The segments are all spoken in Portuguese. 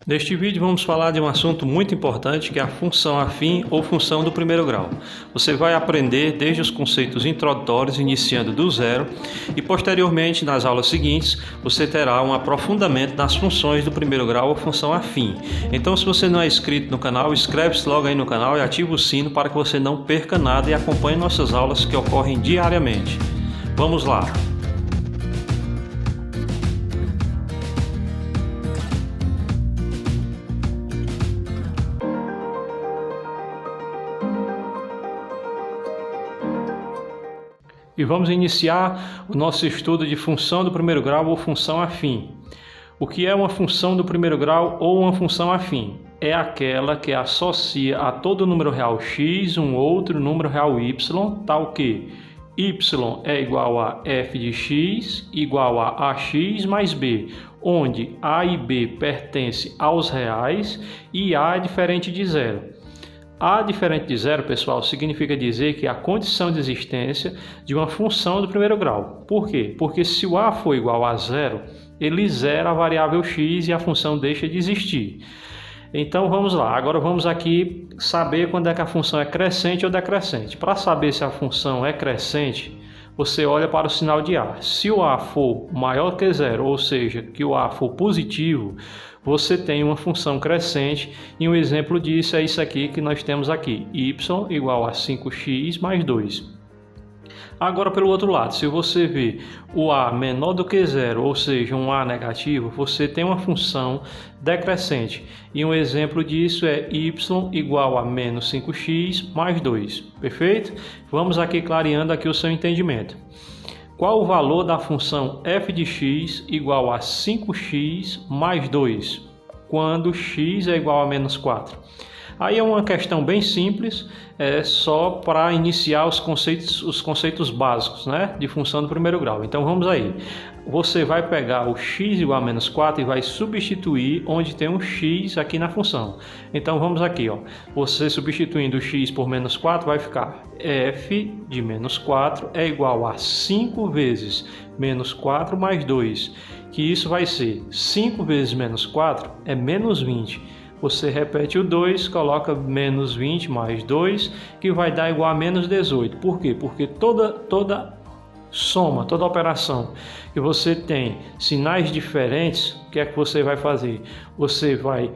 Neste vídeo vamos falar de um assunto muito importante que é a função afim ou função do primeiro grau. Você vai aprender desde os conceitos introdutórios, iniciando do zero, e posteriormente nas aulas seguintes você terá um aprofundamento nas funções do primeiro grau ou função afim. Então, se você não é inscrito no canal, inscreve-se logo aí no canal e ativa o sino para que você não perca nada e acompanhe nossas aulas que ocorrem diariamente. Vamos lá! E vamos iniciar o nosso estudo de função do primeiro grau ou função afim. O que é uma função do primeiro grau ou uma função afim? É aquela que associa a todo número real x um outro número real y, tal que y é igual a f de x igual a ax mais b, onde a e b pertencem aos reais e a é diferente de zero. A diferente de zero, pessoal, significa dizer que a condição de existência de uma função do primeiro grau. Por quê? Porque se o a for igual a zero, ele zera a variável x e a função deixa de existir. Então vamos lá, agora vamos aqui saber quando é que a função é crescente ou decrescente. Para saber se a função é crescente, você olha para o sinal de a. Se o a for maior que zero, ou seja, que o a for positivo, você tem uma função crescente, e um exemplo disso é isso aqui que nós temos aqui, y igual a 5x mais 2. Agora, pelo outro lado, se você vê o a menor do que zero, ou seja, um a negativo, você tem uma função decrescente, e um exemplo disso é y igual a menos 5x mais 2, perfeito? Vamos aqui clareando aqui o seu entendimento. Qual o valor da função f de x igual a 5x mais 2, quando x é igual a menos 4? Aí é uma questão bem simples, é só para iniciar os conceitos básicos, né, de função do primeiro grau. Então vamos aí. Você vai pegar o x igual a menos 4 e vai substituir onde tem um x aqui na função. Então vamos aqui, ó. Você substituindo o x por menos 4 vai ficar f de menos 4 é igual a 5 vezes menos 4 mais 2, que isso vai ser 5 vezes menos 4 é menos 20. Você repete o 2, coloca menos 20 mais 2, que vai dar igual a menos 18. Por quê? Porque toda soma, toda operação que você tem sinais diferentes, o que é que você vai fazer? Você vai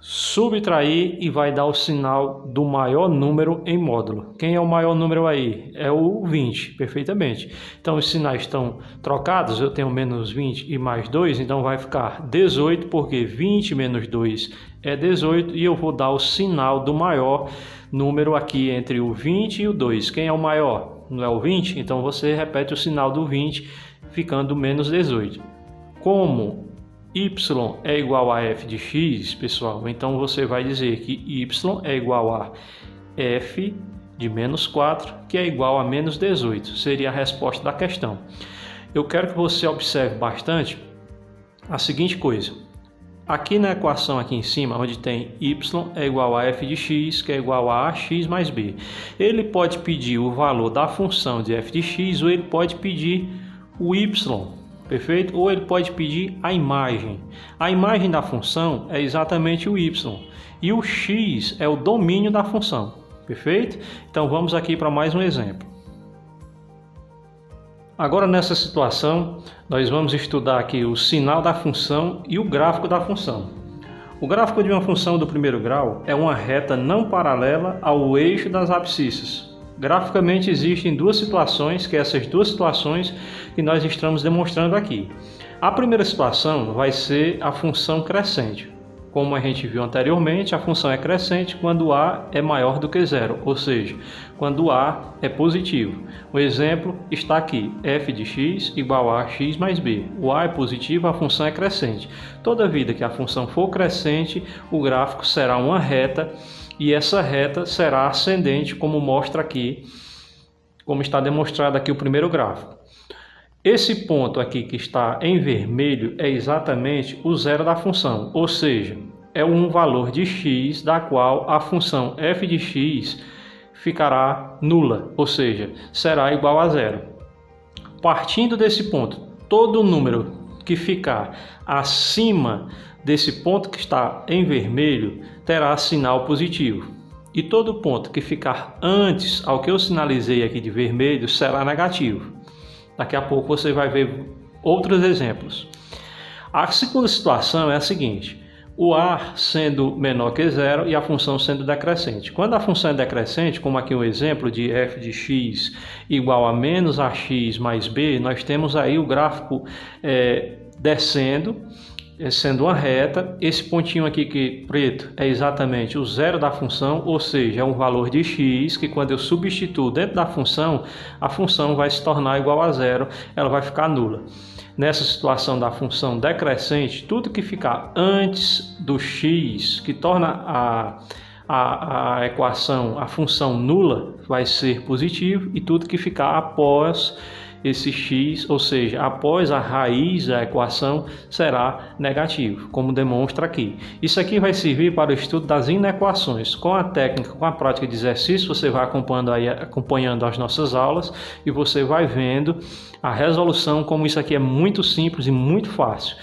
subtrair e vai dar o sinal do maior número em módulo. Quem é o maior número aí? É o 20, perfeitamente. Então os sinais estão trocados, eu tenho menos 20 e mais 2, então vai ficar 18, porque 20 menos 2 é 18, e eu vou dar o sinal do maior número aqui entre o 20 e o 2. Quem é o maior? Não é o 20? Então você repete o sinal do 20, ficando menos 18. Como y é igual a f de x, pessoal, então você vai dizer que y é igual a f de menos 4, que é igual a menos 18. Seria a resposta da questão. Eu quero que você observe bastante a seguinte coisa. Aqui na equação aqui em cima, onde tem y é igual a f de x, que é igual a ax mais b. Ele pode pedir o valor da função de f de x, ou ele pode pedir o y, perfeito? Ou ele pode pedir a imagem. A imagem da função é exatamente o y, e o x é o domínio da função, perfeito? Então vamos aqui para mais um exemplo. Agora, nessa situação, nós vamos estudar aqui o sinal da função e o gráfico da função. O gráfico de uma função do primeiro grau é uma reta não paralela ao eixo das abscissas. Graficamente existem duas situações, que essas duas situações que nós estamos demonstrando aqui. A primeira situação vai ser a função crescente. Como a gente viu anteriormente, a função é crescente quando a é maior do que zero, ou seja, quando a é positivo. O exemplo está aqui, f de x igual a x mais b. O a é positivo, a função é crescente. Toda vida que a função for crescente, o gráfico será uma reta, e essa reta será ascendente, como mostra aqui, como está demonstrado aqui o primeiro gráfico. Esse ponto aqui que está em vermelho é exatamente o zero da função, ou seja, é um valor de x da qual a função f de x ficará nula, ou seja, será igual a zero. Partindo desse ponto, todo número que ficar acima desse ponto que está em vermelho terá sinal positivo. E todo ponto que ficar antes ao que eu sinalizei aqui de vermelho será negativo. Daqui a pouco você vai ver outros exemplos. A segunda situação é a seguinte: o A sendo menor que zero e a função sendo decrescente. Quando a função é decrescente, como aqui um exemplo de f de x igual a menos ax mais b, nós temos aí o gráfico descendo, sendo uma reta. Esse pontinho aqui que preto é exatamente o zero da função, ou seja, é um valor de x que quando eu substituo dentro da função, a função vai se tornar igual a zero, ela vai ficar nula. Nessa situação da função decrescente, tudo que ficar antes do x, que torna a equação, a função nula, vai ser positivo, e tudo que ficar após esse x, ou seja, após a raiz da equação, será negativo, como demonstra aqui. Isso aqui vai servir para o estudo das inequações. Com a técnica, com a prática de exercício, você vai acompanhando as nossas aulas e você vai vendo a resolução, como isso aqui é muito simples e muito fácil.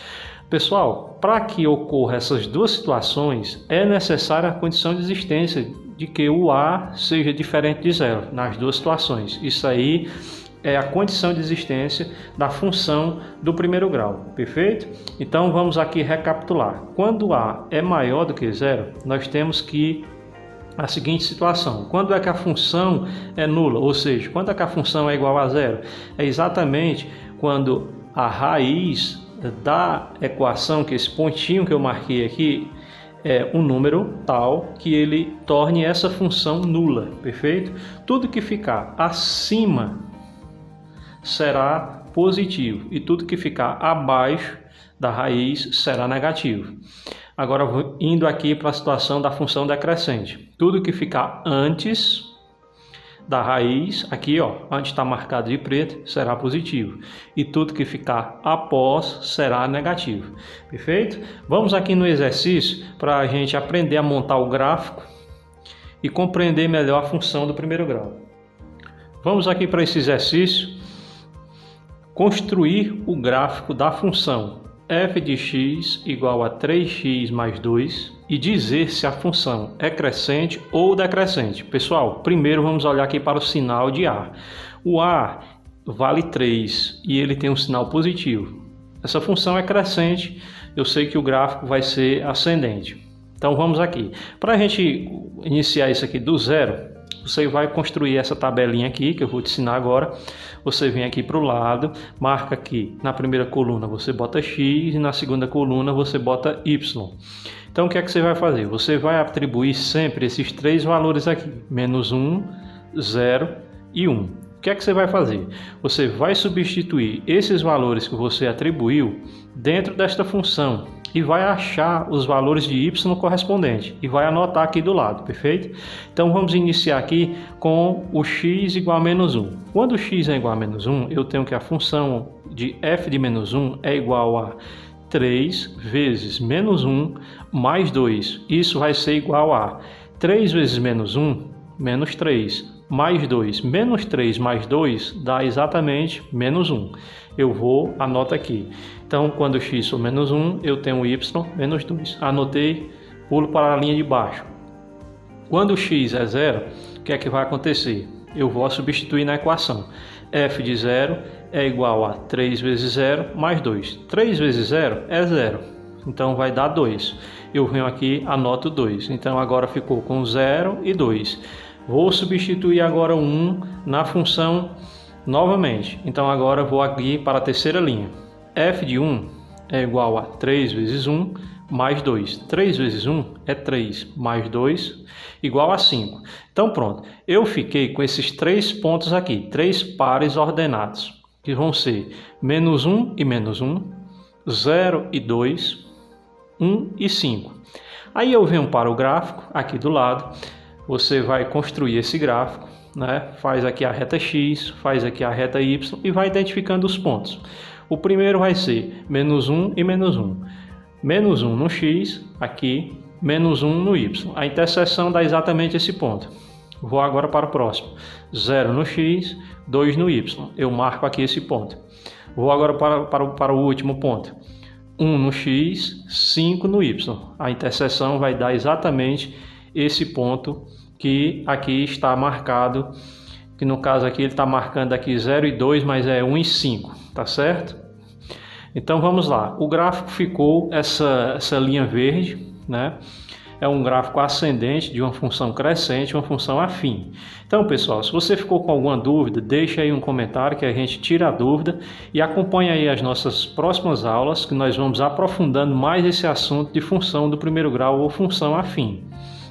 Pessoal, para que ocorra essas duas situações, é necessária a condição de existência de que o A seja diferente de zero nas duas situações. Isso aí é a condição de existência da função do primeiro grau, perfeito? Então vamos aqui recapitular. Quando A é maior do que zero, nós temos que a seguinte situação: quando é que a função é nula, ou seja, quando é que a função é igual a zero? É exatamente quando a raiz da equação, que esse pontinho que eu marquei aqui, é um número tal que ele torne essa função nula, perfeito? Tudo que ficar acima será positivo e tudo que ficar abaixo da raiz será negativo. Agora, indo aqui para a situação da função decrescente. Tudo que ficar antes da raiz, aqui ó, onde está marcado de preto, será positivo. E tudo que ficar após será negativo. Perfeito? Vamos aqui no exercício para a gente aprender a montar o gráfico e compreender melhor a função do primeiro grau. Vamos aqui para esse exercício. Construir o gráfico da função f de x igual a 3x mais 2 e dizer se a função é crescente ou decrescente. Pessoal, primeiro vamos olhar aqui para o sinal de A. O A vale 3 e ele tem um sinal positivo. Essa função é crescente, eu sei que o gráfico vai ser ascendente. Então vamos aqui. Para a gente iniciar isso aqui do zero, você vai construir essa tabelinha aqui, que eu vou te ensinar agora. Você vem aqui para o lado, marca aqui na primeira coluna você bota x e na segunda coluna você bota y. Então o que é que você vai fazer? Você vai atribuir sempre esses três valores aqui, menos 1, 0 e 1. O que é que você vai fazer? Você vai substituir esses valores que você atribuiu dentro desta função e vai achar os valores de y correspondente e vai anotar aqui do lado, perfeito? Então vamos iniciar aqui com o x igual a menos 1. Quando o x é igual a menos 1, eu tenho que a função de f de menos 1 é igual a 3 vezes menos 1 mais 2. Isso vai ser igual a 3 vezes menos 1, menos 3, mais 2. Menos 3 mais 2 dá exatamente menos 1. Eu vou, anota aqui. Então, quando x for menos 1, eu tenho y menos 2. Anotei, pulo para a linha de baixo. Quando x é 0, o que é que vai acontecer? Eu vou substituir na equação. f de 0 é igual a 3 vezes 0 mais 2. 3 vezes 0 é 0. Então, vai dar 2. Eu venho aqui, anoto 2. Então, agora ficou com 0 e 2. Vou substituir agora 1 na função novamente. Então, agora vou aqui para a terceira linha. f de 1 é igual a 3 vezes 1 mais 2. 3 vezes 1 é 3 mais 2 igual a 5. Então, pronto. Eu fiquei com esses três pontos aqui, três pares ordenados, que vão ser menos 1 e menos 1, 0 e 2, 1 e 5. Aí eu venho para o gráfico, aqui do lado. Você vai construir esse gráfico, né? Faz aqui a reta x, faz aqui a reta y e vai identificando os pontos. O primeiro vai ser menos 1 e menos 1. Menos 1 no x, aqui, menos 1 no y. A interseção dá exatamente esse ponto. Vou agora para o próximo. 0 no x, 2 no y. Eu marco aqui esse ponto. Vou agora para o último ponto. 1 no x, 5 no y. A interseção vai dar exatamente esse ponto que aqui está marcado, que no caso aqui ele está marcando aqui 0 e 2, mas é 1 e 5, tá certo? Então vamos lá, o gráfico ficou essa linha verde, né? É um gráfico ascendente de uma função crescente, uma função afim. Então, pessoal, se você ficou com alguma dúvida, deixa aí um comentário que a gente tira a dúvida e acompanha aí as nossas próximas aulas, que nós vamos aprofundando mais esse assunto de função do primeiro grau ou função afim.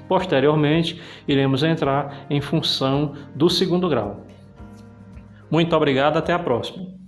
Posteriormente, iremos entrar em função do segundo grau. Muito obrigado, até a próxima.